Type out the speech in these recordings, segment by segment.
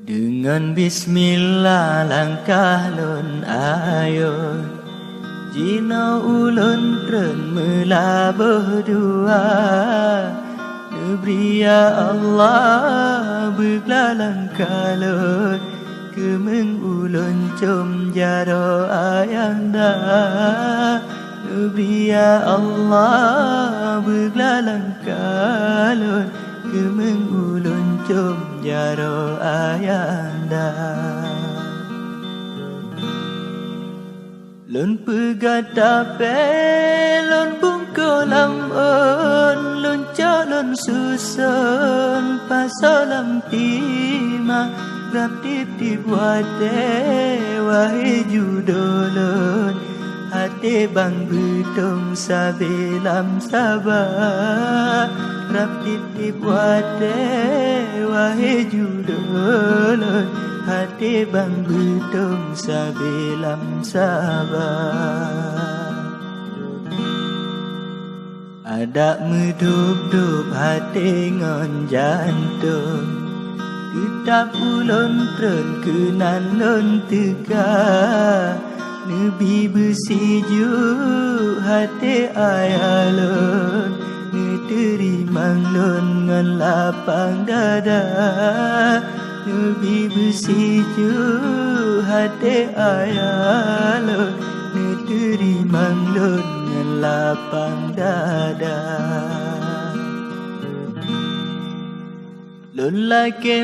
Dengan bismillah langkah lon ayo, jina ulun tren melabuh dua. Nebri ya Allah beglalang kalon, kemeng ulun com jaro ayanda. Nebri ya Allah beglalang kalon, kemeng ulun com jaro ayanda. Lun pegadape, lun bungko lamon, lun calon susun, pasalam tima, rap tip tip wate, wahai judolun, hati bang Butong sabelam sabah, rap tip tip wate, wahai judolun, hati bang Butong sabelam sabah. Ada medup-dup hati ngon jantung, kita ulun tren kenan lon tega. Nebi bersiju hati ayalon, neterimang lon ngan lapang dada. Nebi bersiju hati ayalon, neterimang lon ngan lapang dada. Lon laki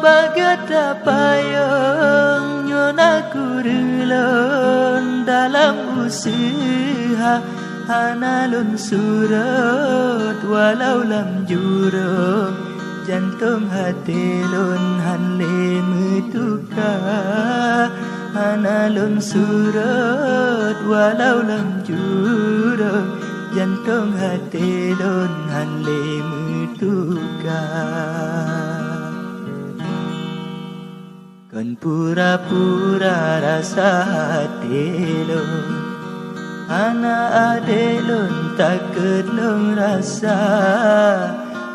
bagata payung, nyon aku relon dalam usaha. Hana lon surut walau lam jurung, jantung hati lon hanle metuka. Hana lon surut walau lam jurung, jantung hati lon hanle metuka. Kon pura-pura rasa hati lon, ana ade lon takut lon rasa.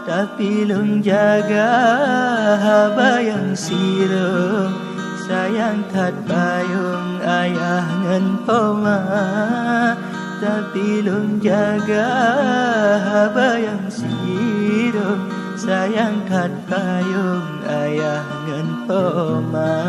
Tapi lon jaga habayang sirong, sayang tat bayong ayah ngan poma. Tapi lon jaga habayang sirong, sayang kat bayong ayah ngan poma.